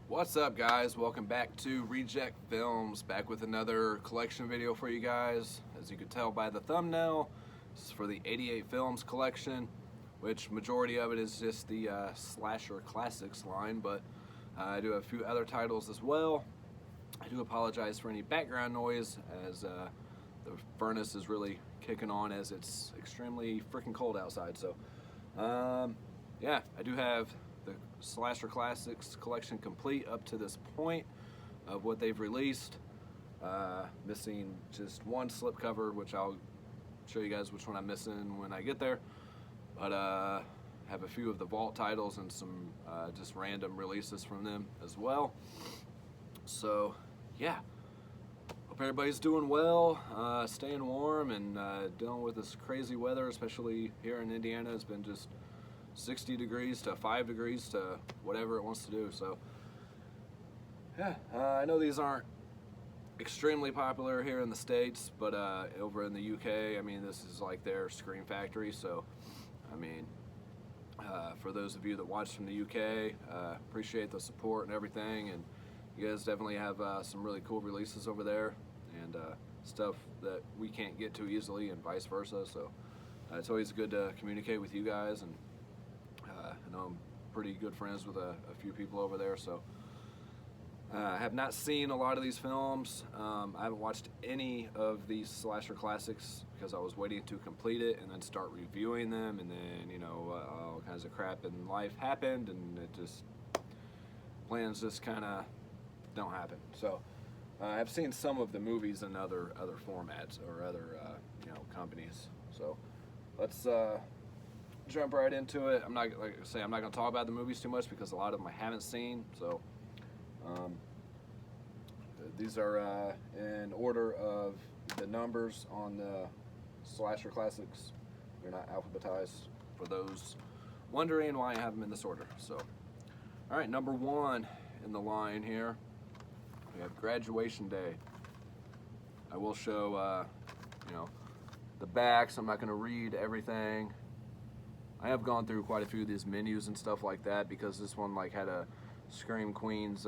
What's up, guys? Welcome back to Reject Films, back with another collection video for you guys. As you can tell by the thumbnail, this is for the 88 Films collection, which majority of it is just the slasher classics line, but I do have a few other titles as well. I do apologize for any background noise, as the furnace is really kicking on as it's extremely freaking cold outside. So yeah, I do have the Slasher Classics collection complete up to this point of what they've released. Missing just one slipcover, which I'll show you guys which one I'm missing when I get there. But have a few of the vault titles and some just random releases from them as well. So yeah, hope everybody's doing well, staying warm, and dealing with this crazy weather, especially here in Indiana. It's been just 60 degrees to 5 degrees to whatever it wants to do. So yeah, I know these aren't extremely popular here in the States, but over in the UK, I mean, this is like their Scream Factory. So I mean, for those of you that watch from the UK, appreciate the support and everything, and you guys definitely have some really cool releases over there, and stuff that we can't get to easily, and vice versa. So it's always good to communicate with you guys, and I know I'm pretty good friends with a few people over there. So I have not seen a lot of these films. I haven't watched any of these slasher classics because I was waiting to complete it and then start reviewing them, and then, you know, all kinds of crap in life happened, and it just, plans just kind of don't happen. So I've seen some of the movies in other formats or other you know, companies. So let's jump right into it. I'm not, like I say, I'm not going to talk about the movies too much because a lot of them I haven't seen. So these are in order of the numbers on the slasher classics. They're not alphabetized, for those wondering why I have them in this order. So all right, number one in the line here, we have Graduation Day. I will show you know, the backs. I'm not going to read everything. I have gone through quite a few of these menus and stuff like that, because this one like had a Scream Queens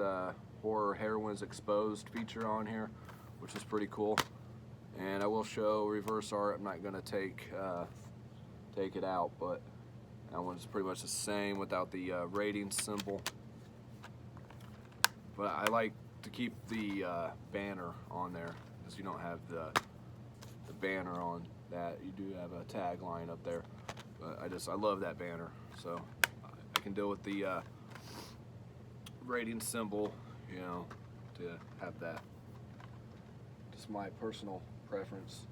Horror Heroines Exposed feature on here, which is pretty cool. And I will show reverse art. I'm not going to take it out, but that one's pretty much the same without the rating symbol. But I like to keep the banner on there, because you don't have the banner on that. You do have a tagline up there, but I love that banner, so I can deal with the rating symbol, you know, to have that. Just my personal preference.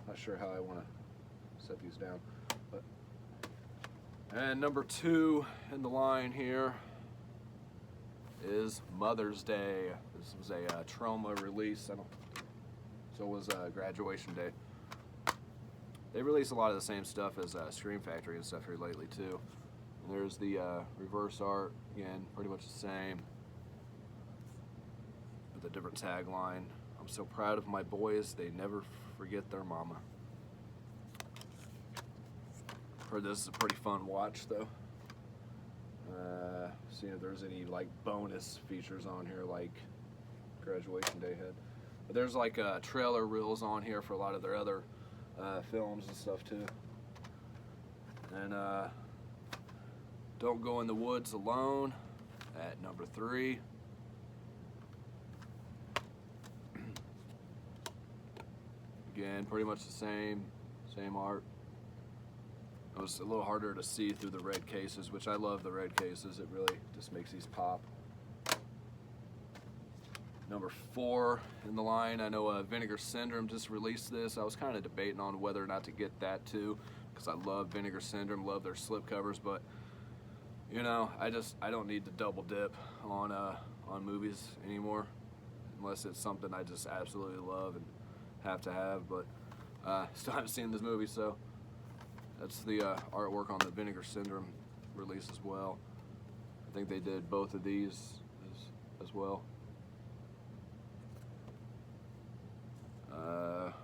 Not sure how I want to set these down, but. And number two in the line here is Mother's Day. This was a Trauma release. So was Graduation Day. They release a lot of the same stuff as Scream Factory and stuff here lately too. And there's the reverse art, again, pretty much the same, with a different tagline. I'm so proud of my boys, they never forget their mama. Heard this is a pretty fun watch though. See if there's any like bonus features on here like Graduation Day had. But there's like trailer reels on here for a lot of their other films and stuff too. And Don't Go in the Woods Alone at number 3. Again, pretty much the same art. It was a little harder to see through the red cases, which I love the red cases. It really just makes these pop. Number 4 in the line, I know Vinegar Syndrome just released this. I was kind of debating on whether or not to get that too, because I love Vinegar Syndrome, love their slipcovers, but you know, I don't need to double dip on movies anymore, unless it's something I just absolutely love and have to have. But still haven't seen this movie, so that's the artwork on the Vinegar Syndrome release as well. I think they did both of these as well.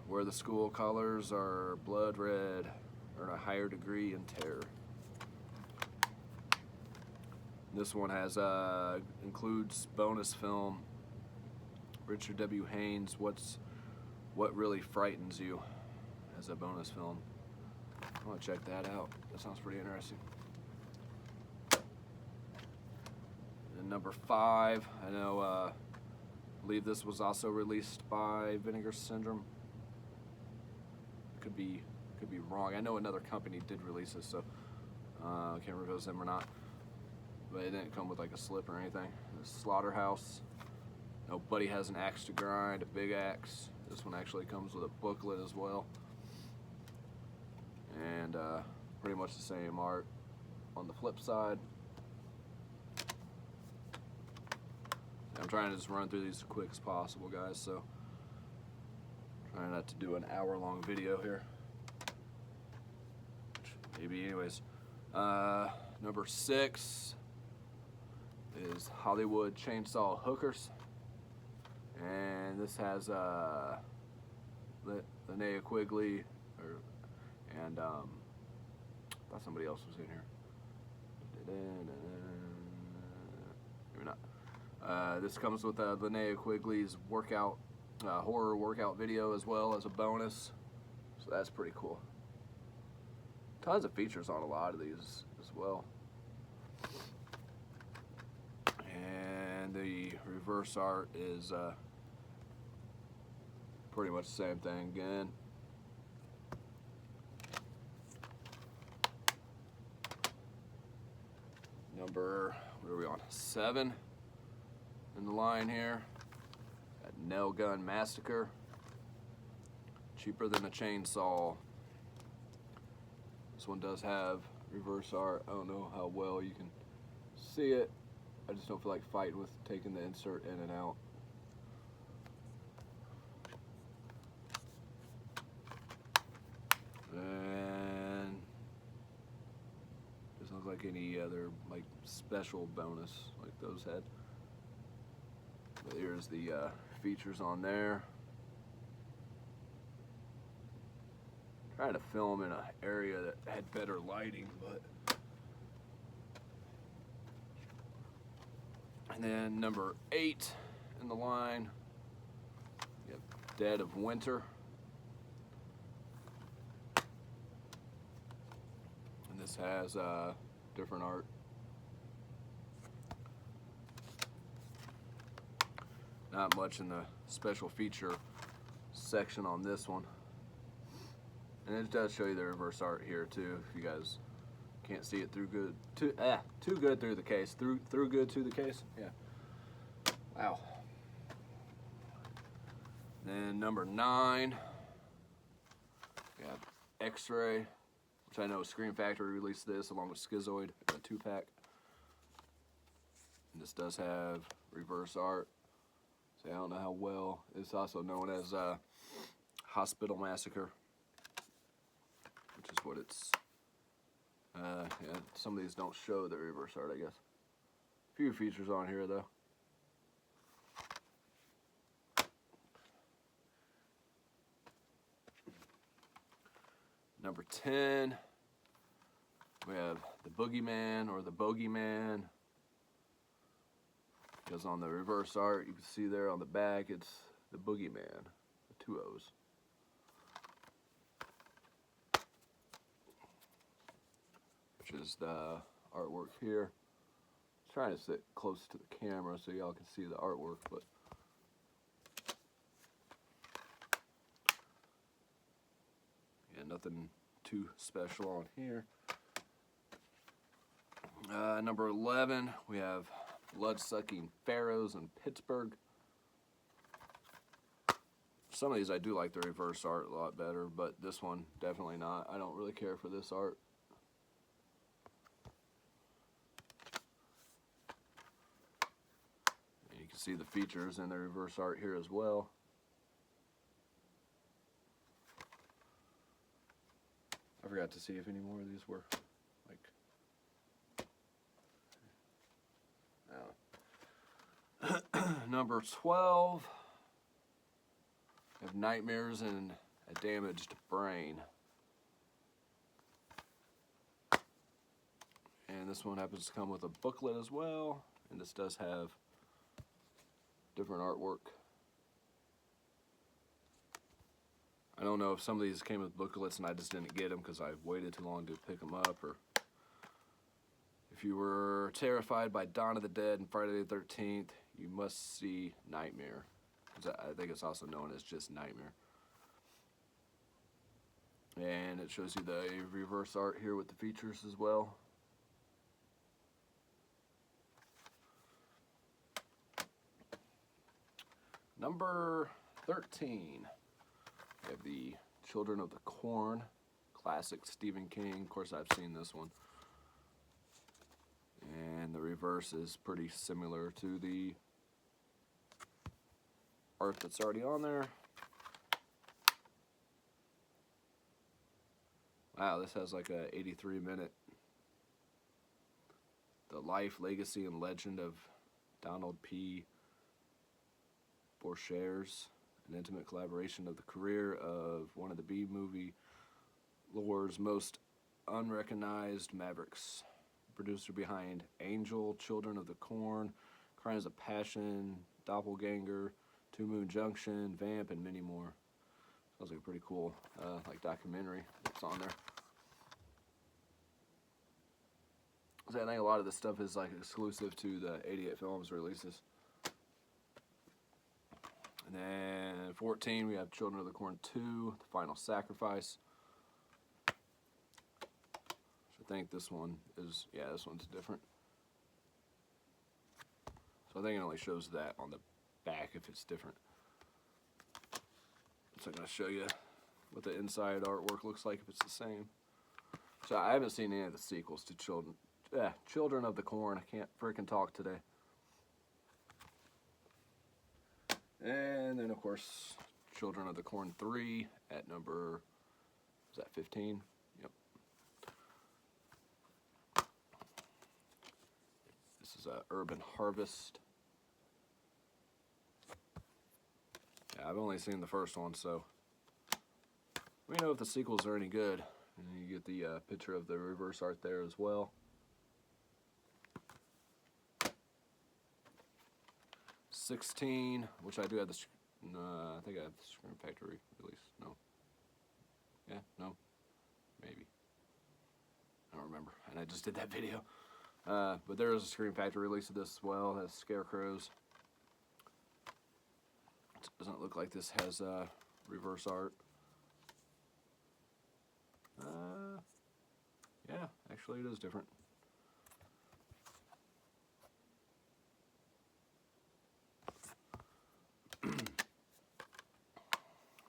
Where the school colors are blood red, or a higher degree in terror. This one has includes bonus film. Richard W. Haynes, What Really Frightens You, as a bonus film. I want to check that out. That sounds pretty interesting. And number 5, I know, I believe this was also released by Vinegar Syndrome. Could be wrong. I know another company did release this, so I can't remember if it was them or not. But it didn't come with like a slip or anything. The Slaughterhouse. Nobody has an axe to grind, a big axe. This one actually comes with a booklet as well. And pretty much the same art on the flip side. I'm trying to just run through these as quick as possible, guys, so trying not to do an hour-long video here. Maybe anyways. Number 6 is Hollywood Chainsaw Hookers. And this has Linnea Quigley, and I thought somebody else was in here. Maybe not. This comes with Linnea Quigley's horror workout video as well as a bonus, so that's pretty cool. Tons of features on a lot of these as well. And the reverse art is pretty much the same thing again. Number, what are we on? 7 in the line here. Got Nail Gun Massacre. Cheaper Than a Chainsaw. This one does have reverse art. I don't know how well you can see it. I just don't feel like fighting with taking the insert in and out. And doesn't look like any other like special bonus like those had. But here's the features on there. Trying to film in an area that had better lighting, but. And then number 8 in the line, we have Dead of Winter. And this has different art. Not much in the special feature section on this one. And it does show you the reverse art here too, if you guys can't see it through good, too good through the case, through good to the case. Yeah. Wow. Then number 9, we have X-Ray, which I know Scream Factory released this along with Schizoid, a 2-pack. And this does have reverse art. So I don't know how well. It's also known as Hospital Massacre, which is what it's. Yeah, some of these don't show the reverse art, I guess. A few features on here, though. Number 10, we have the Boogeyman or the Bogeyman. Because on the reverse art, you can see there on the back, it's the Boogeyman, the 2 O's. Which is the artwork here. I'm trying to sit close to the camera so y'all can see the artwork, but yeah, nothing too special on here. Number 11, we have Blood-Sucking Pharaohs in Pittsburgh. Some of these I do like the reverse art a lot better, but this one definitely not. I don't really care for this art. And you can see the features in the reverse art here as well. I forgot to see if any more of these were like. Number 12, we have Nightmares in a Damaged Brain. And this one happens to come with a booklet as well, and this does have different artwork. I don't know if some of these came with booklets and I just didn't get them because I waited too long to pick them up, or if you were terrified by Dawn of the Dead and Friday the 13th, you must see Nightmare. I think it's also known as just Nightmare. And it shows you the reverse art here with the features as well. Number 13, we have the Children of the Corn, classic Stephen King. Of course, I've seen this one. And the reverse is pretty similar to the art that's already on there. Wow, this has like a 83-minute. The life, legacy, and legend of Donald P. Borchers, an intimate collaboration of the career of one of the B-movie lore's most unrecognized mavericks. Producer behind Angel, Children of the Corn, Crimes of Passion, Doppelganger, Two Moon Junction, Vamp, and many more. Sounds like a pretty cool like documentary that's on there. So I think a lot of this stuff is like exclusive to the 88 Films releases. And then 14, we have Children of the Corn 2, The Final Sacrifice. I think this one is, yeah, this one's different. So I think it only shows that on the back if it's different. So I'm going to show you what the inside artwork looks like if it's the same. So I haven't seen any of the sequels to Children of the Corn. I can't freaking talk today. And then, of course, Children of the Corn 3 at number, is that 15? Yep. This is Urban Harvest. Yeah, I've only seen the first one, so we know if the sequels are any good. And you get the picture of the reverse art there as well. 16, which I do have the, I think I have the Scream Factory release. No. Yeah, no. Maybe. I don't remember. And I just did that video. But there is a Scream Factory release of this as well. It has scarecrows. It doesn't look like this has reverse art. Yeah, actually it is different.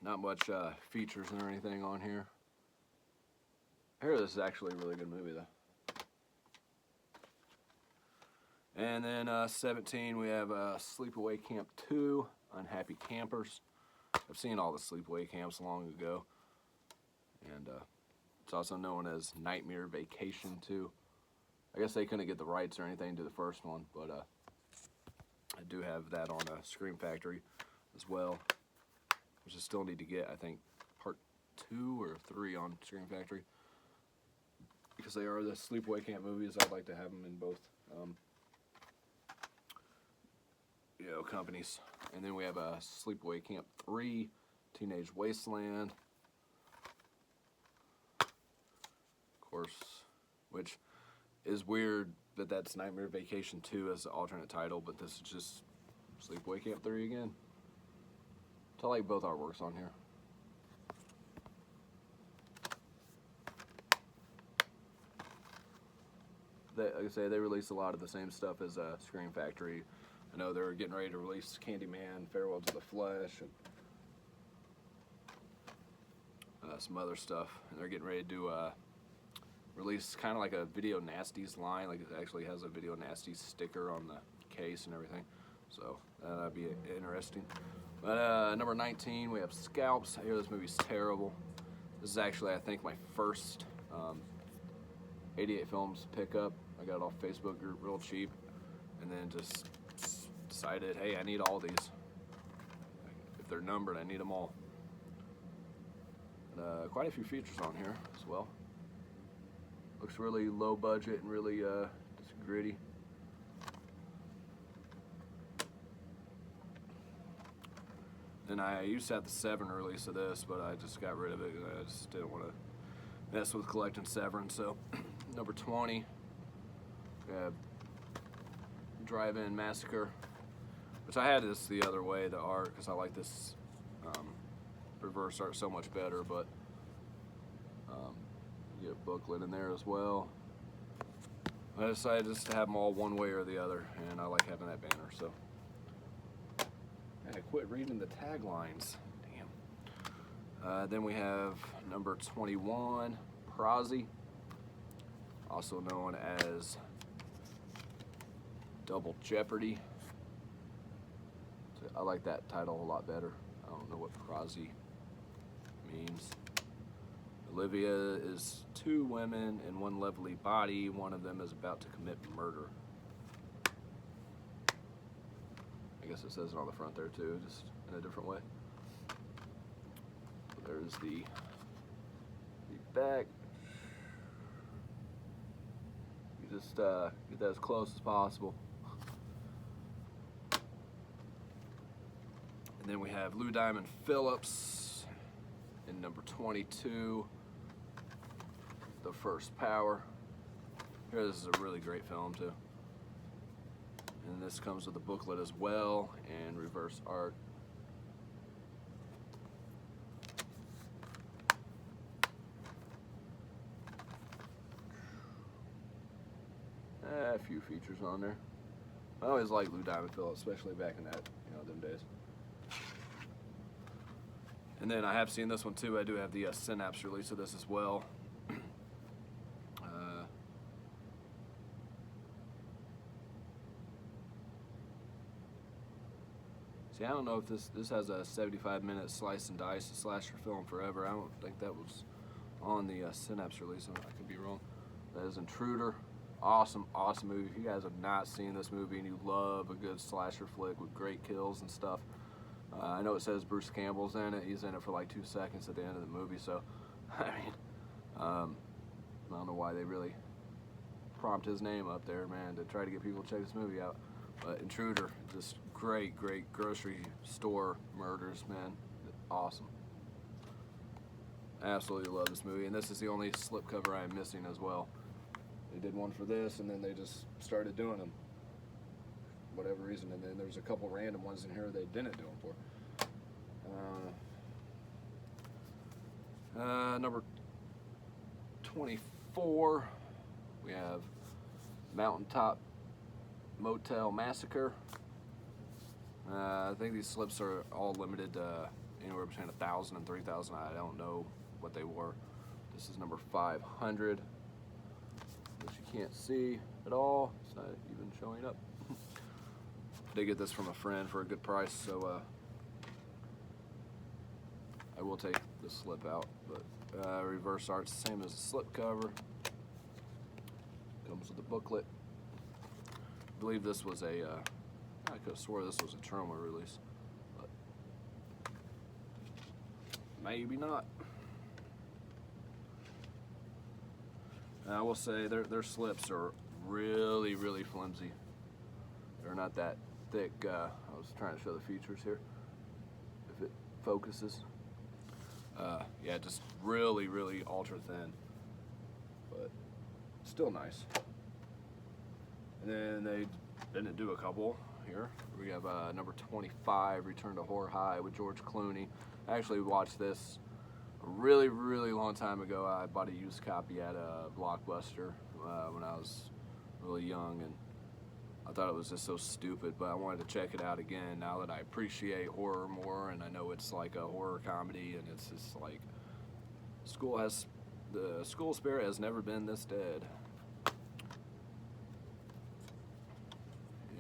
Not much features or anything on here. I hear this is actually a really good movie though. And then 17, we have Sleepaway Camp 2, Unhappy Campers. I've seen all the Sleepaway Camps long ago. And it's also known as Nightmare Vacation 2. I guess they couldn't get the rights or anything to the first one, but I do have that on Scream Factory as well, which I still need to get, I think, part 2 or 3 on Scream Factory. Because they are the Sleepaway Camp movies, I'd like to have them in both companies. And then we have Sleepaway Camp 3, Teenage Wasteland. Of course, which is weird that that's Nightmare Vacation 2 as the alternate title, but this is just Sleepaway Camp 3 again. So I like both artworks on here. Like I say, they release a lot of the same stuff as Scream Factory. I know they're getting ready to release Candyman, Farewell to the Flesh, and some other stuff. And they're getting ready to do release kind of like a Video Nasties line. Like it actually has a Video Nasties sticker on the case and everything. So that'd be interesting. But number 19, we have Scalps. I hear this movie's terrible. This is actually, I think, my first 88 Films pickup. I got it off Facebook group real cheap, and then just decided, hey, I need all these. If they're numbered, I need them all. And, quite a few features on here as well. Looks really low budget and really just gritty. And I used to have the 7 release of this, but I just got rid of it. I just didn't want to mess with collecting 7. So number 20, we have Drive-In Massacre, which I had this the other way, the art, because I like this reverse art so much better, but you get a booklet in there as well. I decided just to have them all one way or the other, and I like having that banner. So I quit reading the taglines. Damn. Then we have number 21, Prozzy, also known as Double Jeopardy. So I like that title a lot better. I don't know what Prozzy means. Olivia is 2 women in one lovely body. One of them is about to commit murder. I guess it says it on the front there too, just in a different way. There's the back. You just get that as close as possible. And then we have Lou Diamond Phillips in number 22, The First Power. Here, this is a really great film too. And this comes with a booklet as well and reverse art. A few features on there. I always liked Lou Diamond Phillips, especially back in that, them days. And then I have seen this one too. I do have the Synapse release of this as well. See, I don't know if this has a 75-minute slice and dice slasher film forever. I don't think that was on the Synapse release. I could be wrong. That is Intruder. Awesome, awesome movie. If you guys have not seen this movie and you love a good slasher flick with great kills and stuff, I know it says Bruce Campbell's in it. He's in it for like 2 seconds at the end of the movie. So, I mean, I don't know why they really prompt his name up there, man, to try to get people to check this movie out. But Intruder, just great, great grocery store murders, man. Awesome. I absolutely love this movie, and this is the only slipcover I am missing as well. They did one for this, and then they just started doing them, whatever reason. And then there's a couple random ones in here they didn't do them for. Number 24, we have Mountaintop Motel Massacre. I think these slips are all limited anywhere between 1,000 and 3,000. I don't know what they were. This is number 500. Which you can't see at all. It's not even showing up. I did get this from a friend for a good price, so I will take the slip out. But reverse art's the same as the slip cover. Comes with a booklet. I believe this was a, I could have swore this was a Troma release, but maybe not. I will say their slips are really, really flimsy. They're not that thick. I was trying to show the features here, if it focuses. Yeah, just really, really ultra thin, but still nice. And then they didn't do a couple here. We have number 25, Return to Horror High with George Clooney. I actually watched this a really, really long time ago. I bought a used copy at a Blockbuster when I was really young, and I thought it was just so stupid, but I wanted to check it out again now that I appreciate horror more, and I know it's like a horror comedy, and it's just like the school spirit has never been this dead.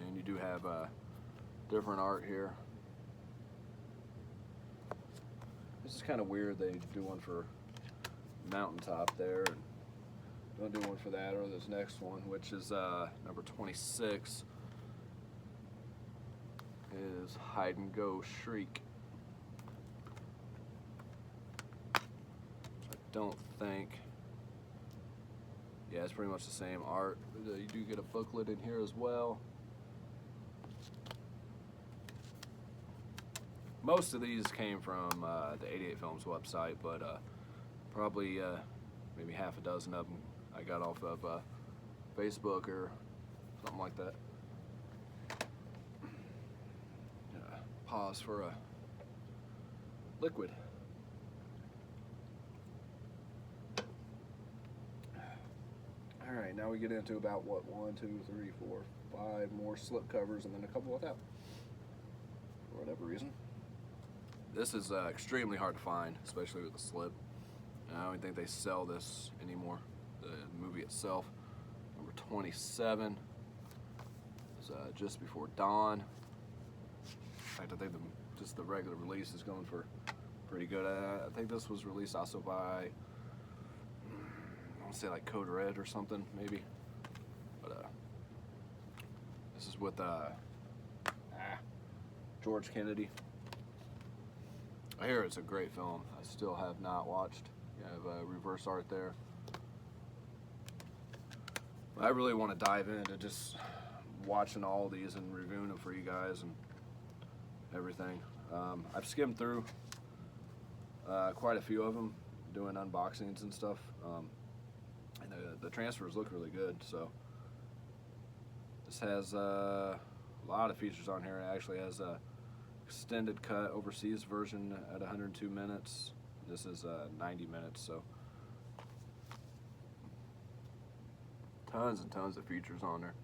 And you do have different art here. This is kind of weird. They do one for Mountaintop there, and don't do one for that or this next one, which is number 26, is Hide and Go Shriek. I don't think Yeah, it's pretty much the same art. You do get a booklet in here as well. Most of these came from the 88 Films website, but probably maybe half a dozen of them I got off of Facebook or something like that. Pause for a liquid. Alright, now we get into about what, 1, 2, 3, 4, 5 more slip covers and then a couple without, for whatever reason. This is extremely hard to find, especially with the slip. I don't think they sell this anymore, the movie itself. Number 27 is Just Before Dawn. In fact, I think just the regular release is going for pretty good. I think this was released also by, I want to say like Code Red or something, maybe. But this is with George Kennedy. I hear it's a great film. I still have not watched. You have reverse art there. I really want to dive into just watching all these and reviewing them for you guys and everything. I've skimmed through quite a few of them, doing unboxings and stuff, and the transfers look really good. So this has a lot of features on here. It actually has a extended cut overseas version at 102 minutes. This is 90 minutes, so tons and tons of features on there.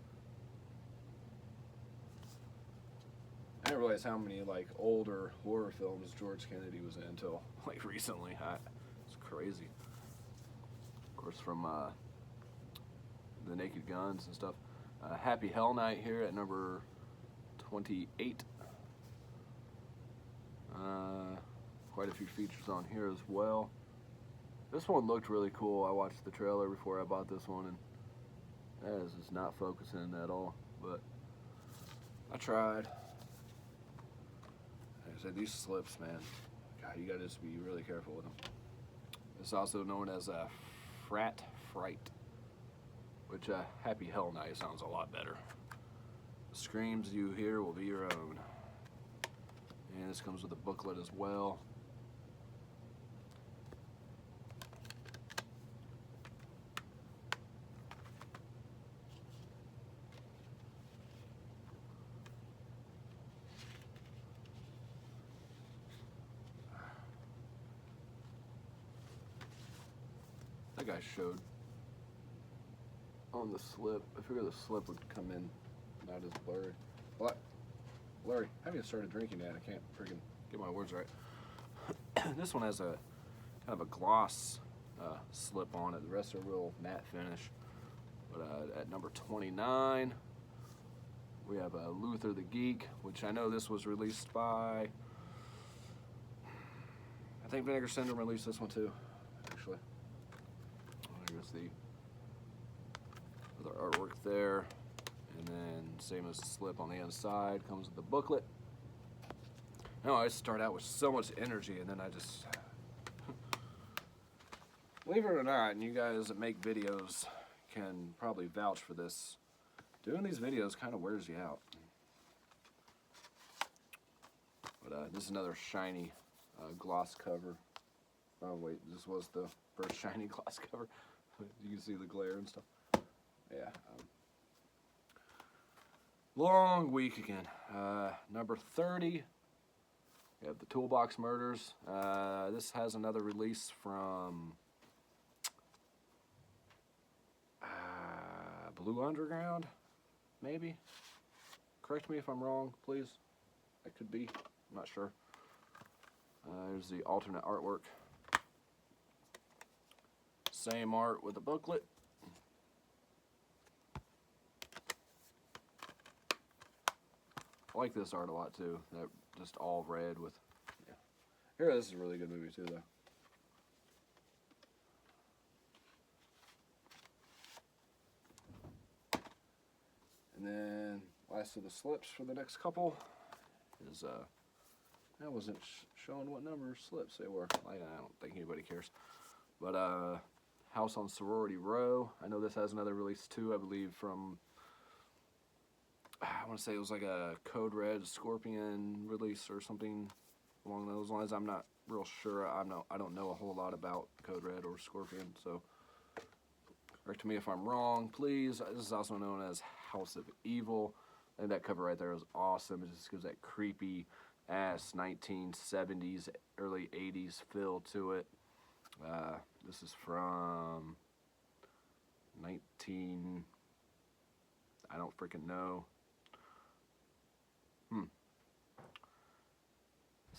I didn't realize how many like older horror films George Kennedy was in until like recently. It's crazy. Of course, from the Naked Guns and stuff. Happy Hell Night here at number 28. Quite a few features on here as well. This one looked really cool. I watched the trailer before I bought this one, and that is just not focusing at all, but I tried. Like I said, these slips, man, God, you gotta just be really careful with them. It's also known as a Frat Fright, which Happy Hell Night sounds a lot better. The screams you hear will be your own. And this comes with a booklet as well. I think I showed on the slip. I figured the slip would come in not as blurry. But Larry, I haven't started drinking yet. I can't freaking get my words right. This one has a kind of a gloss slip on it. The rest are real matte finish. But at number 29, we have Luther the Geek, which I know this was released by, I think Vinegar Syndrome released this one too, actually. Here's the other artwork there. And then same as the slip on the inside, comes with the booklet. No, I start out with so much energy and then I just, believe it or not, and you guys that make videos can probably vouch for this, doing these videos kind of wears you out. But this is another shiny gloss cover. Oh wait, this was the first shiny gloss cover. You can see the glare and stuff. Yeah. Long week again. Number 30, we have the Toolbox Murders. This has another release from Blue Underground, maybe? Correct me if I'm wrong, please. I could be. I'm not sure. There's the alternate artwork. Same art with the booklet. I like this art a lot too. That just all red with, yeah. Here, this is a really good movie too, though. And then last of the slips for the next couple is I wasn't showing what number slips they were. I don't think anybody cares. But House on Sorority Row. I know this has another release too, I believe from, I want to say it was like a Code Red Scorpion release or something along those lines. I'm not real sure. I don't know a whole lot about Code Red or Scorpion, so correct me if I'm wrong, please. This is also known as House of Evil. And that cover right there is awesome. It just gives that creepy ass 1970s, early 80s feel to it. This is from 19, I don't freaking know.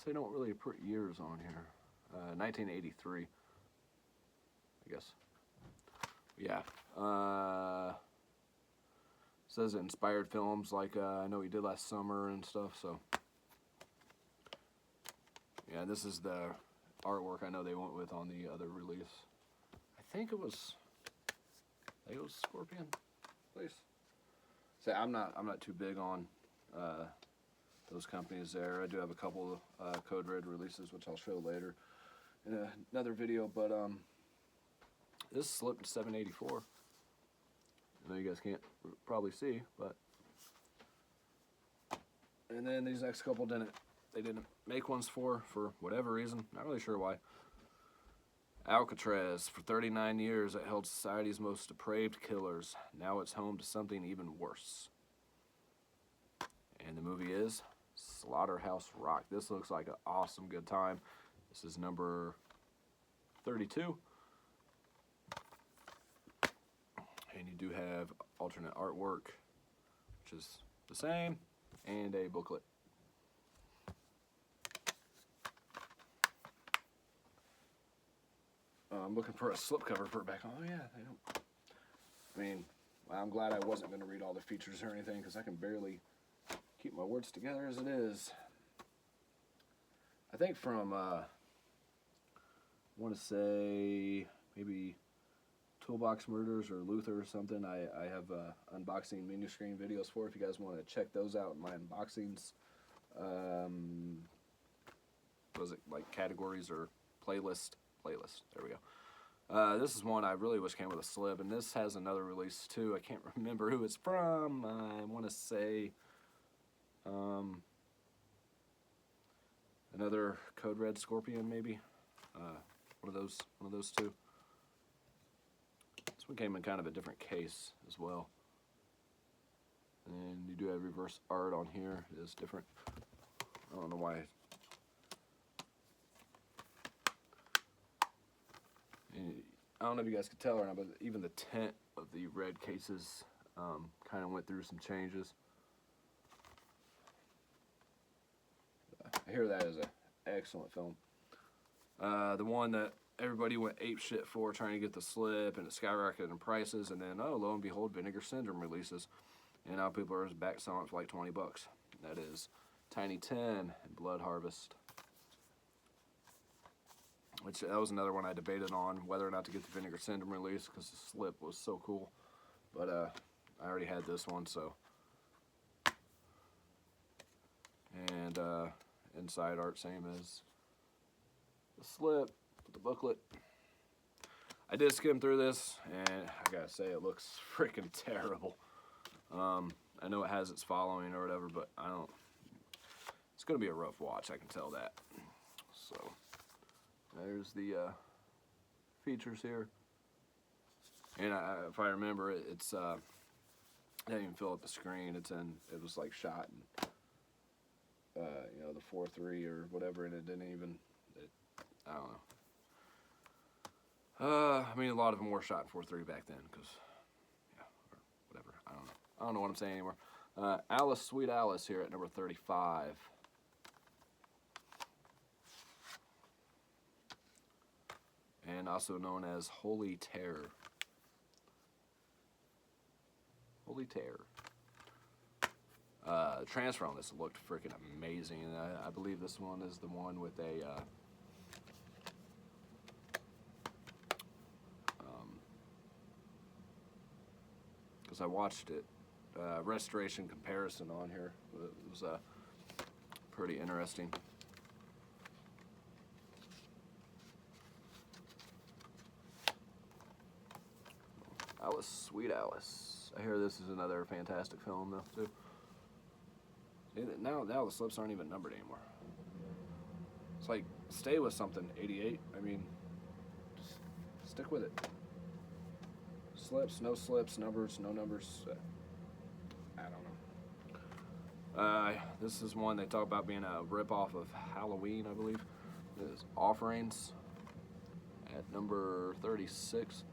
They don't really put years on here. 1983, I guess. Yeah. Says it inspired films like I know he did last summer and stuff. So yeah, this is the artwork I know they went with on the other release. I think it was Scorpion. Please. Say I'm not too big on those companies there. I do have a couple Code Red releases, which I'll show later in another video. But this slipped 784. I know you guys can't probably see, but and then these next couple they didn't make ones for whatever reason. Not really sure why. Alcatraz, for 39 years it held society's most depraved killers. Now it's home to something even worse. And the movie is Slaughterhouse Rock. This looks like an awesome good time. This is number 32. And you do have alternate artwork, which is the same, and a booklet. I'm looking for a slipcover for it back. Oh yeah, they don't. I mean, I'm glad I wasn't going to read all the features or anything, because I can barely keep my words together as it is. I think from, I want to say maybe Toolbox Murders or Luther or something. I have unboxing menu screen videos for if you guys want to check those out in my unboxings. Was it like categories or playlist? Playlist. There we go. This is one I really wish came with a slip, and this has another release too. I can't remember who it's from. I want to say another Code Red Scorpion, maybe. One of those two. This one came in kind of a different case as well. And you do have reverse art on here. It is different. I don't know why. I don't know if you guys could tell or not, but even the tint of the red cases kind of went through some changes. I hear that is an excellent film. The one that everybody went ape shit for, trying to get the slip, and it skyrocketed in prices, and then, oh, lo and behold, Vinegar Syndrome releases, and now people are back selling it for like 20 bucks. That is Tiny 10 and Blood Harvest. Which, that was another one I debated on, whether or not to get the Vinegar Syndrome release, because the slip was so cool. But I already had this one, so. And inside art, same as the slip, the booklet. I did skim through this, and I gotta say, it looks freaking terrible. I know it has its following or whatever, but I don't. It's gonna be a rough watch, I can tell that. So. There's the features here, and if I remember, it's it didn't even fill up the screen. It was like shot in you know, the 4:3 or whatever, and it didn't even. I don't know. I mean, a lot of them were shot in 4:3 back then, because yeah, or whatever. I don't know what I'm saying anymore. Alice, Sweet Alice here at number 35. And also known as Holy Terror. Holy Terror. The transfer on this looked freaking amazing, and I believe this one is the one with a because I watched it, restoration comparison on here. It was pretty interesting. Alice, Sweet Alice. I hear this is another fantastic film though too. Now the slips aren't even numbered anymore. It's like, stay with something, 88. I mean, just stick with it. Slips, no slips, numbers, no numbers. I don't know. This is one they talk about being a rip-off of Halloween, I believe. This is Offerings at number 36.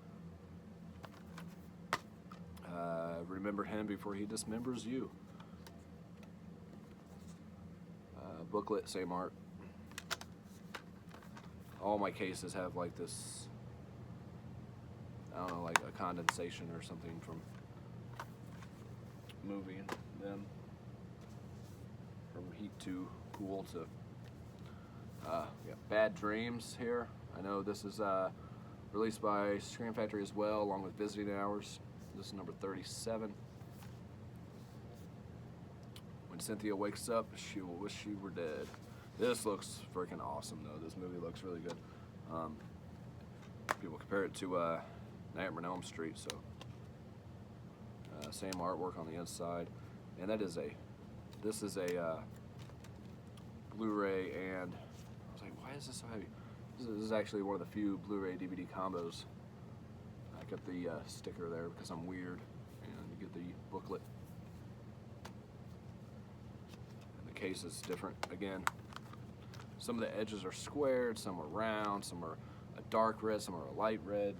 Remember him before he dismembers you. Booklet, same art. All my cases have like this, I don't know, like a condensation or something from moving them from heat to cool to we got Bad Dreams here. I know this is released by Scream Factory as well, along with Visiting Hours. This is number 37. When Cynthia wakes up, she will wish she were dead. This looks freaking awesome though. This movie looks really good. People compare it to Nightmare on Elm Street, so same artwork on the inside, and this is a Blu-ray, and I was like, why is this so heavy? This is actually one of the few Blu-ray DVD combos. I got the sticker there because I'm weird, and you get the booklet. And the case is different again. Some of the edges are squared, some are round, some are a dark red, some are a light red.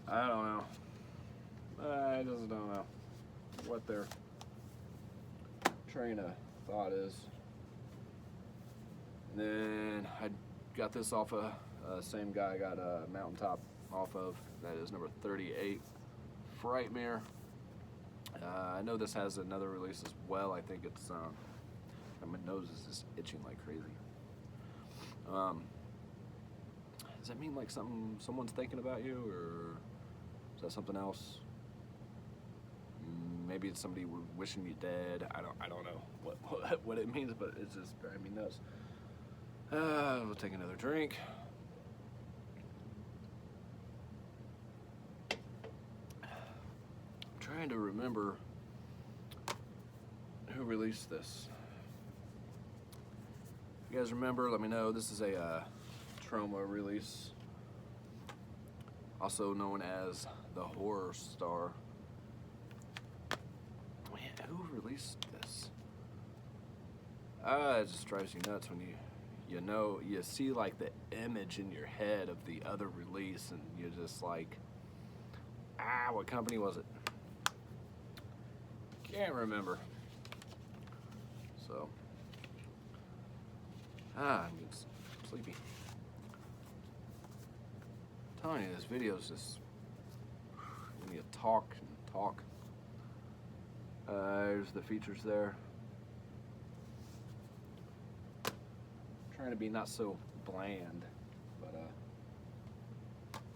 I don't know. I just don't know what their train of thought is. And then I got this off of same guy I got Mountaintop off of. That is number 38, Frightmare. I know this has another release as well. I think it's my nose is just itching like crazy. Does that mean like someone's thinking about you, or is that something else? Maybe it's somebody wishing you dead. I don't know what it means, but it's just driving me nuts. We'll take another drink. I'm trying to remember who released this. If you guys remember, let me know. This is a Trauma release, also known as the Horror Star. Man, who released this? It just drives you nuts when you see like the image in your head of the other release, and you're just like, what company was it? Can't remember. So, I'm just sleepy. I'm telling you, this video is just, you need to talk and talk. There's the features there. Trying to be not so bland, but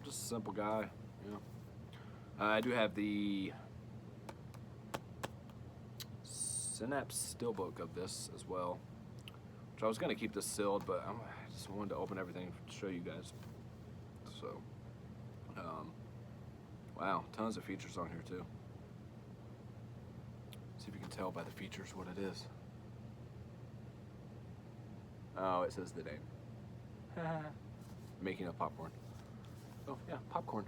just a simple guy, you know. I do have the Synapse Steelbook of this as well, which I was going to keep this sealed, but I just wanted to open everything to show you guys. So, wow, tons of features on here too. See if you can tell by the features what it is. Oh, it says the name. Making a popcorn. Oh yeah, popcorn.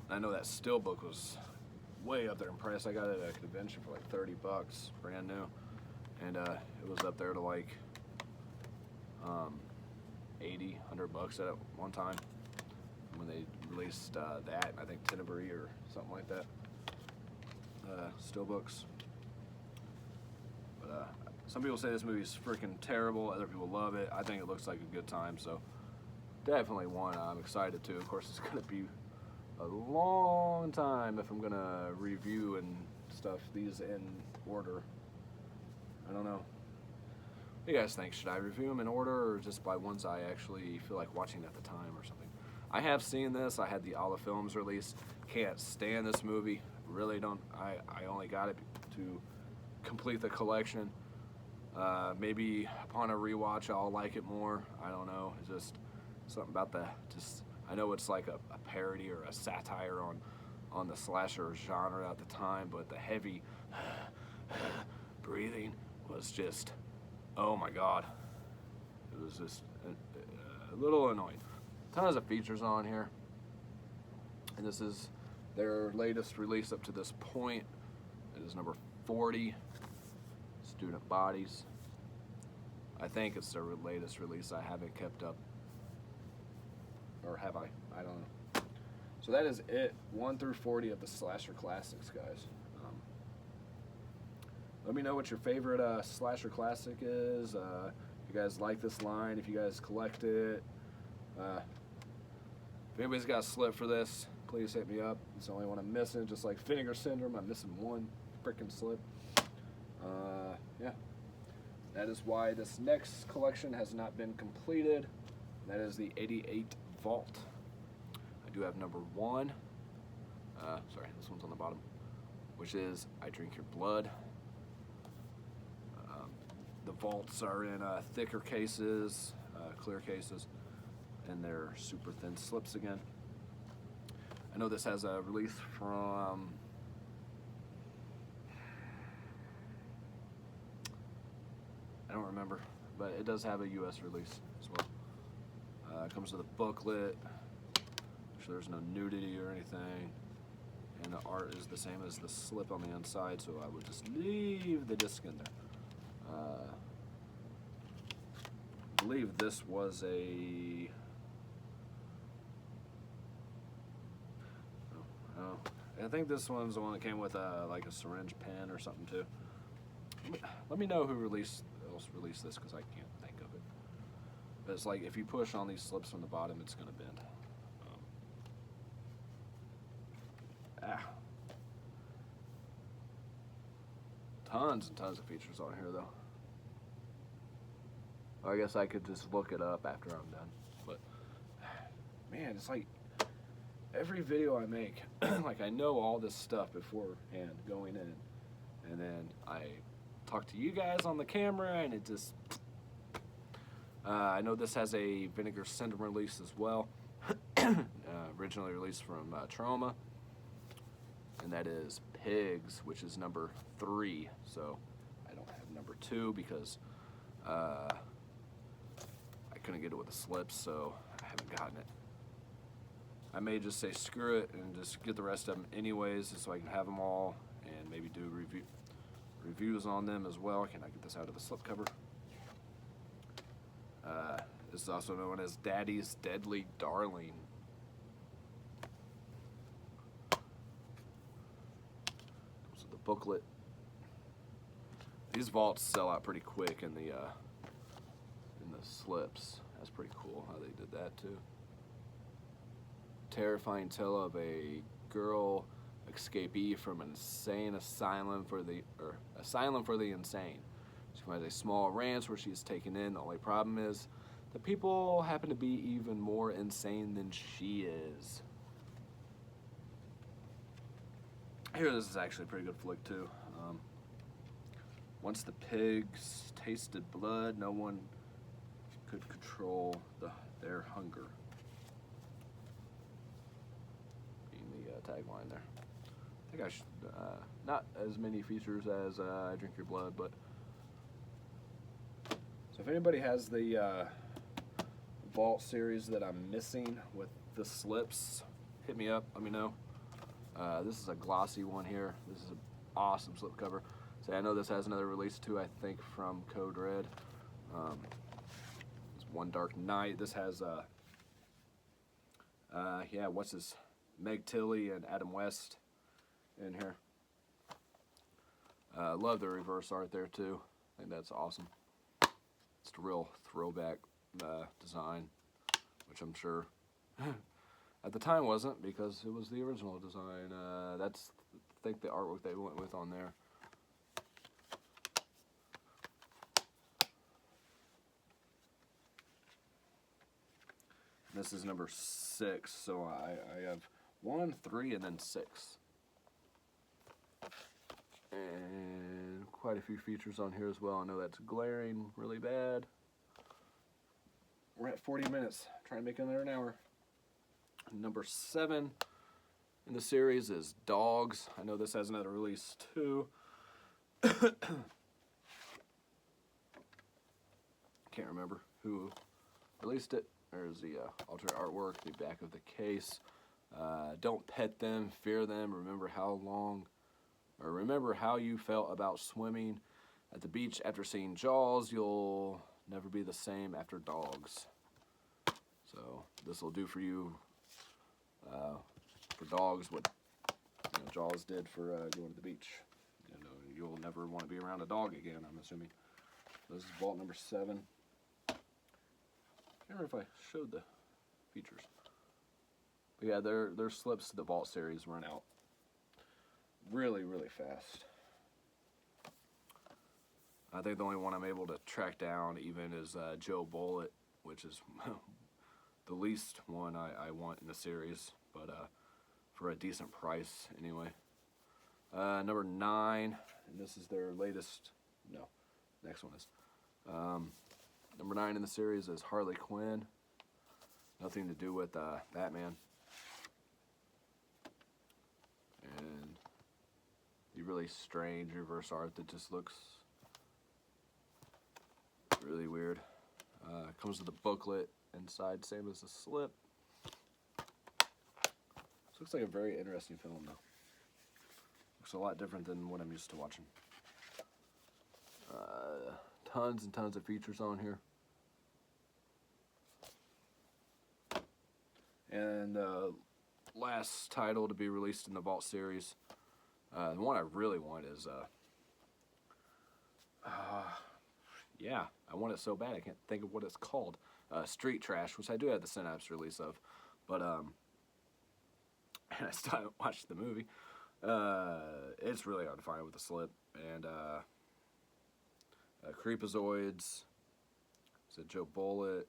I know that Steelbook was way up there in price. I got it at a convention for like $30, brand new, and it was up there to like 80, $100 at one time when they released that, and I think Tenebrae or something like that. Steelbooks. But some people say this movie's freaking terrible. Other people love it. I think it looks like a good time. So definitely one I'm excited to. Of course, it's gonna be a long time if I'm gonna review and stuff these in order. I don't know. What do you guys think? Should I review them in order, or just by ones I actually feel like watching at the time or something? I have seen this. I had the Filmz release. Can't stand this movie. Really don't. I only got it to complete the collection. Maybe upon a rewatch I'll like it more. I don't know. It's just something about the I know it's like a parody or a satire on the slasher genre at the time, but the heavy breathing was just, oh my god. It was just a little annoying. Tons of features on here. And this is their latest release up to this point. It is number 40, Student Bodies. I think it's their latest release. I haven't kept up. Or have I? I don't know. So that is it. 1 through 40 of the slasher classics, guys. Let me know what your favorite slasher classic is. If you guys like this line, if you guys collect it. If anybody's got a slip for this, please hit me up. It's the only one I'm missing. Just like Vinegar Syndrome, I'm missing one freaking slip. Yeah. That is why this next collection has not been completed. That is the 88 Vault. I do have number 1. Sorry, this one's on the bottom, which is I Drink Your Blood. The vaults are in thicker cases, clear cases, and they're super thin slips again. I know this has a release from I don't remember, but it does have a US release as well. It comes with a booklet, so there's no nudity or anything, and the art is the same as the slip on the inside, so I would just leave the disc in there. I believe this was a I think this one's the one that came with like a syringe pen or something too. Let me know who else released this, because I can't think of it. But it's like if you push on these slips from the bottom, it's going to bend. Tons and tons of features on here, though. I guess I could just look it up after I'm done. But, man, it's like every video I make, like I know all this stuff beforehand going in. And then I talk to you guys on the camera, and it just... I know this has a Vinegar Syndrome release as well. Originally released from Trauma. And that is Pigs, which is number 3. So I don't have number 2 because I couldn't get it with the slips, so I haven't gotten it. I may just say screw it and just get the rest of them anyways, just so I can have them all and maybe do reviews on them as well. Can I get this out of the slipcover? This is also known as Daddy's Deadly Darling. Comes with the booklet. These vaults sell out pretty quick in the slips. That's pretty cool how they did that too. Terrifying tale of a girl escapee from an asylum for the insane. She finds a small ranch where she is taken in. The only problem is the people happen to be even more insane than she is. Here, this is actually a pretty good flick too. Once the pigs tasted blood, no one could control their hunger. Being the tagline there. I think I should, not as many features as I Drink Your Blood, but... So if anybody has the Vault series that I'm missing with the slips, hit me up, let me know. This is a glossy one here. This is an awesome slip cover. So I know this has another release too, I think, from Code Red. It's One Dark Night. This has, yeah, what's this? Meg Tilly and Adam West in here. Love the reverse art there too. I think that's awesome. It's a real throwback design, which I'm sure at the time wasn't, because it was the original design. That's, I think, the artwork they went with on there. This is number 6, so I have 1, 3, and then 6. And quite a few features on here as well. I know that's glaring really bad. We're at 40 minutes. Trying to make another an hour. number 7 in the series is Dogs. I know this has another release too. Can't remember who released it. There's the alternate artwork, the back of the case. Don't pet them, fear them. Remember how you felt about swimming at the beach after seeing Jaws. You'll never be the same after Dogs. So this will do for you, for Dogs, what Jaws did for going to the beach. You'll never want to be around a dog again, I'm assuming. This is vault number 7. Can't remember if I showed the features. But yeah, their slips to the vault series run out really, really fast. I think the only one I'm able to track down even is Joe Bullitt, which is the least one I want in the series, but for a decent price anyway. Number 9, and this is their latest, no, next one is. Number 9 in the series is Harley Quinn. Nothing to do with Batman. And the really strange reverse art that just looks really weird. Comes with a booklet inside, same as the slip. This looks like a very interesting film though. Looks a lot different than what I'm used to watching. Tons and tons of features on here. And last title to be released in the Vault series. The one I really want is, yeah, I want it so bad I can't think of what it's called. Street Trash, which I do have the Synapse release of, but and I still haven't watched the movie. It's really hard to find with the slip. And Creepazoids, Joe Bullitt,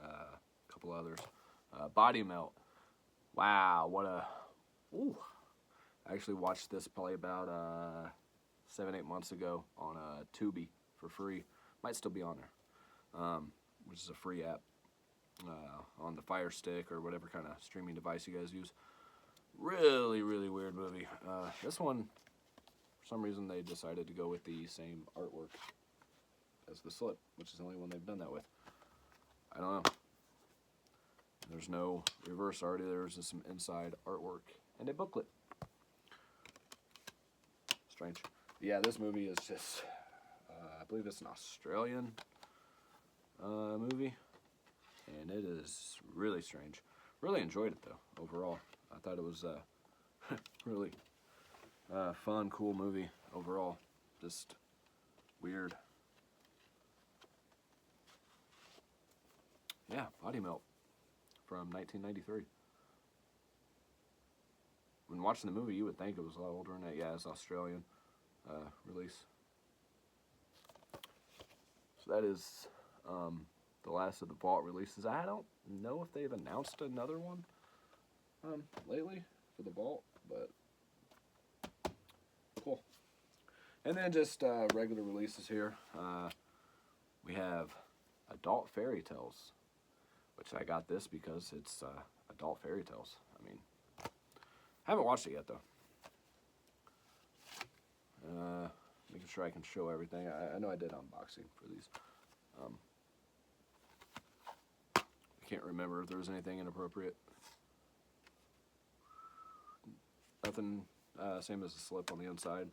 a couple others. Body Melt. Wow, what a... Ooh. I actually watched this probably about 7-8 months ago on Tubi for free. Might still be on there, which is a free app on the Fire Stick or whatever kind of streaming device you guys use. Really, really weird movie. This one, for some reason, they decided to go with the same artwork as the slip, which is the only one they've done that with. I don't know. There's no reverse art, there's just some inside artwork and a booklet. Strange. Yeah, this movie is just, I believe it's an Australian movie, and it is really strange. Really enjoyed it though, overall. I thought it was really fun, cool movie overall. Just weird. Yeah, Body Melt from 1993. When watching the movie, you would think it was a lot older than that. Yeah, it's Australian release. So that is the last of the Vault releases. I don't know if they've announced another one lately for the Vault, but cool. And then just regular releases here. We have Adult Fairy Tales, which I got this because it's Adult Fairy Tales. I mean, I haven't watched it yet though. Making sure I can show everything. I know I did unboxing for these. I can't remember if there was anything inappropriate. Nothing, same as the slip on the inside.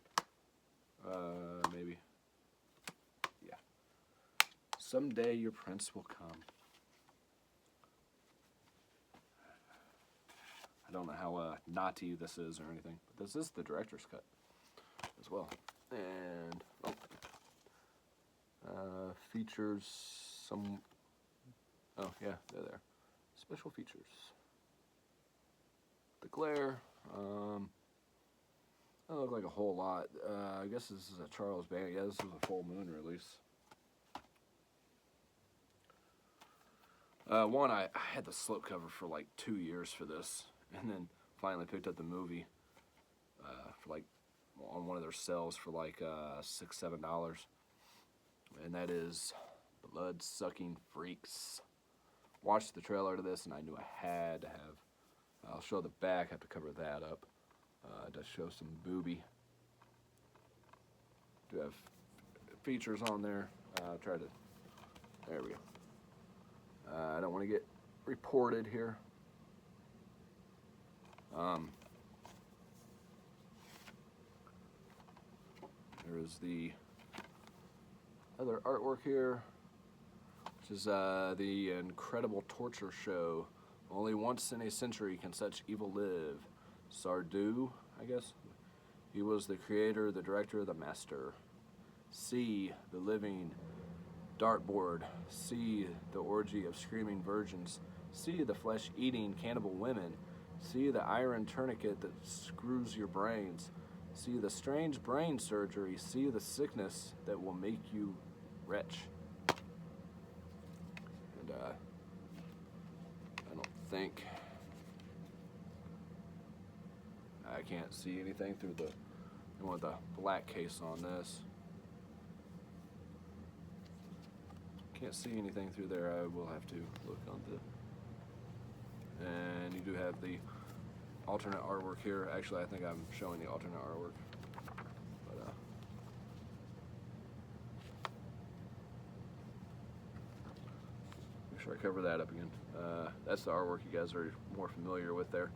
Maybe. Yeah. Someday your prince will come. I don't know how naughty this is or anything, but this is the director's cut as well. And features some. Oh yeah, they're there. Special features. The glare. Doesn't look like a whole lot. I guess this is a Charles Band. Yeah, this is a full moon release. One, I had the slipcover for like 2 years for this, and then finally picked up the movie for like on one of their sales for like $6-7, and that is Blood Sucking Freaks. Watched the trailer to this, and I knew I had to have I'll show the back, I have to cover that up. It does show some boobie. Do have features on there. Try to, there we go. I don't want to get reported here. There's the other artwork here, which is the incredible torture show. Only once in a century can such evil live. Sardou, I guess. He was the creator, the director, the master. See the living dartboard. See the orgy of screaming virgins. See the flesh-eating cannibal women. See the iron tourniquet that screws your brains. See the strange brain surgery. See the sickness that will make you wretch. And I don't think I can't see anything through the black case on this. Can't see anything through there. I will have to look on the. And you do have the alternate artwork here. Actually, I think I'm showing the alternate artwork. But make sure I cover that up again. That's the artwork you guys are more familiar with there.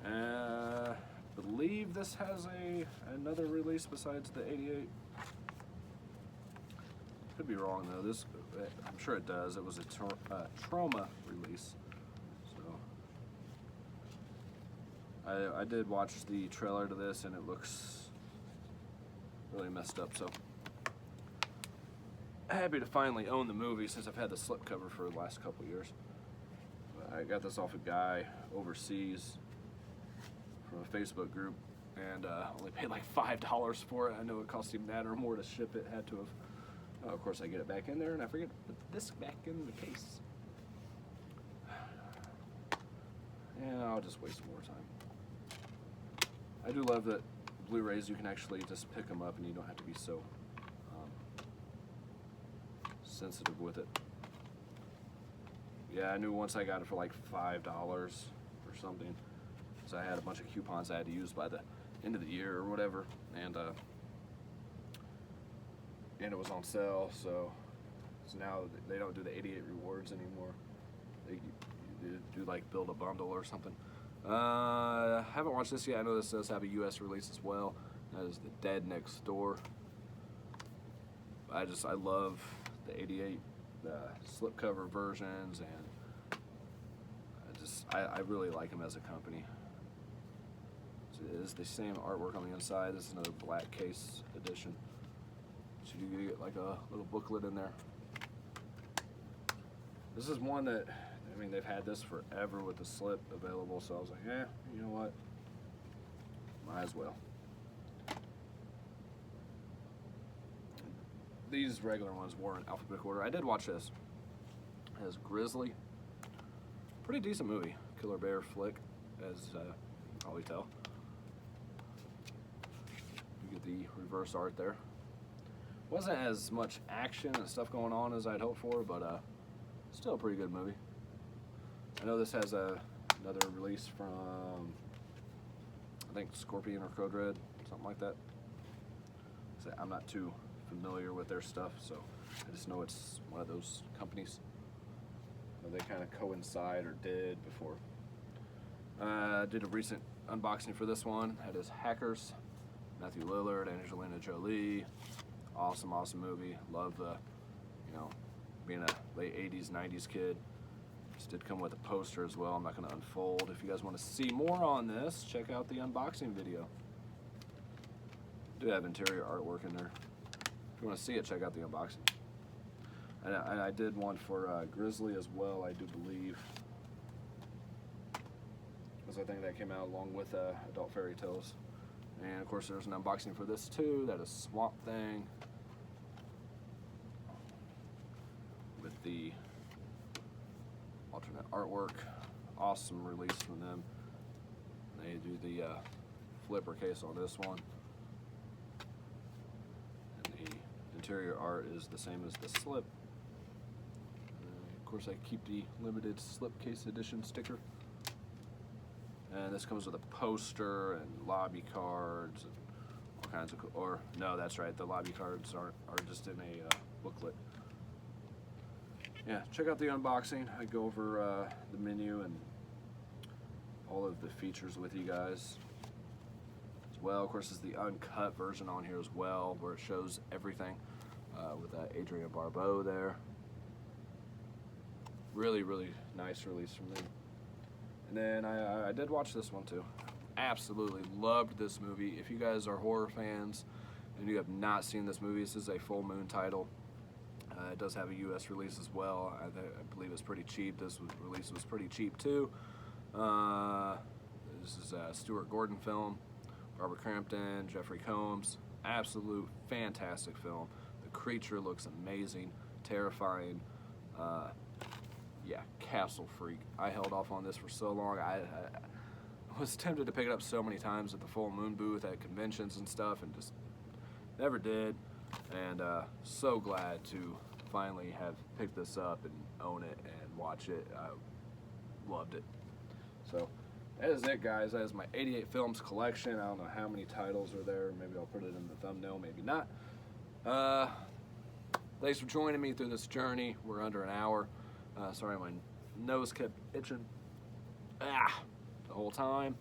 I believe this has another release besides the 88. Could be wrong though. This, I'm sure it does. It was a trauma release. So I did watch the trailer to this, and it looks really messed up. So happy to finally own the movie since I've had the slipcover for the last couple years. I got this off a guy overseas from a Facebook group, and only paid like $5 for it. I know it cost him that or more to ship it. Had to have. Of course, I get it back in there, and I forget to put the disc back in the case. And I'll just waste more time. I do love that Blu-rays, you can actually just pick them up, and you don't have to be so sensitive with it. Yeah, I knew once I got it for like $5 or something, because I had a bunch of coupons I had to use by the end of the year or whatever, and it was on sale, so now they don't do the 88 rewards anymore. They do like build a bundle or something. Haven't watched this yet. I know this does have a US release as well. That is The Dead Next Door. I love the 88 slipcover versions, and I really like them as a company. It is the same artwork on the inside. This is another black case edition. So you get like a little booklet in there. This is one that, I mean, they've had this forever with the slip available, so I was like, you know what? Might as well. These regular ones were in alphabetical order. I did watch this. It has Grizzly. Pretty decent movie. Killer bear flick, as you can probably tell. You get the reverse art there. Wasn't as much action and stuff going on as I'd hoped for, but still a pretty good movie. I know this has another release from, I think, Scorpion or Code Red, something like that. So I'm not too familiar with their stuff, so I just know it's one of those companies. They kind of coincide, or did before. Did a recent unboxing for this one. Had his Hackers, Matthew Lillard, Angelina Jolie. Awesome movie. Love being a late 80s, 90s kid. This did come with a poster as well. I'm not going to unfold. If you guys want to see more on this, check out the unboxing video. Do have interior artwork in there. If you want to see it, check out the unboxing. And I did one for Grizzly as well, I do believe. Because I think that came out along with Adult Fairy Tales. And of course there's an unboxing for this too. That is Swamp Thing. With the alternate artwork. Awesome release from them. They do the flipper case on this one. And the interior art is the same as the slip. Of course, I keep the limited slipcase edition sticker. And this comes with a poster and lobby cards and all kinds of, or no, that's right, the lobby cards are just in a booklet. Yeah, check out the unboxing. I go over the menu and all of the features with you guys as well. Of course, there's the uncut version on here as well, where it shows everything with Adrienne Barbeau there. Really, really nice release from them. And then I did watch this one too. Absolutely loved this movie. If you guys are horror fans and you have not seen this movie, this is a full moon title. It does have a U.S. release as well. I believe it's pretty cheap. This release was pretty cheap too. This is a Stuart Gordon film. Barbara Crampton, Jeffrey Combs. Absolute fantastic film. The creature looks amazing, terrifying. Yeah, castle freak. I held off on this for so long. I was tempted to pick it up so many times at the full moon booth at conventions and stuff, and just never did. And so glad to finally have picked this up and own it and watch it. I loved it. So that is it, guys. That is my 88 Films collection. I don't know how many titles are there. Maybe I'll put it in the thumbnail, maybe not. Thanks for joining me through this journey. We're under an hour. Sorry, my nose kept itching the whole time.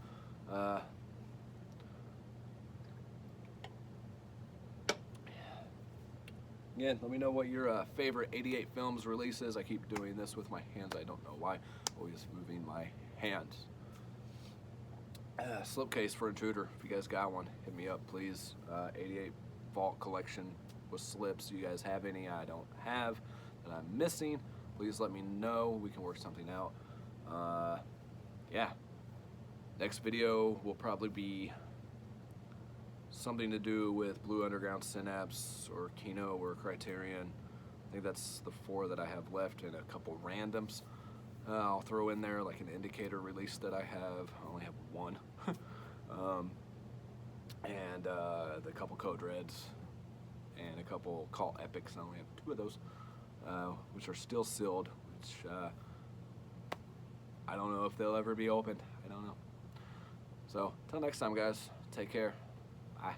Again, let me know what your favorite 88 Films release is. I keep doing this with my hands. I don't know why. Always moving my hands. Slipcase for Intruder. If you guys got one, hit me up, please. 88 Vault collection with slips. Do you guys have any I don't have that I'm missing? Please let me know. We can work something out. Yeah. Next video will probably be something to do with Blue Underground Synapse or Kino or Criterion. I think that's the 4 that I have left, and a couple randoms. I'll throw in there like an indicator release that I have. I only have 1. And the couple Code Reds and a couple Cult Epics. I only have 2 of those, which are still sealed, which I don't know if they'll ever be opened. I don't know. So, till next time, guys. Take care. Bye.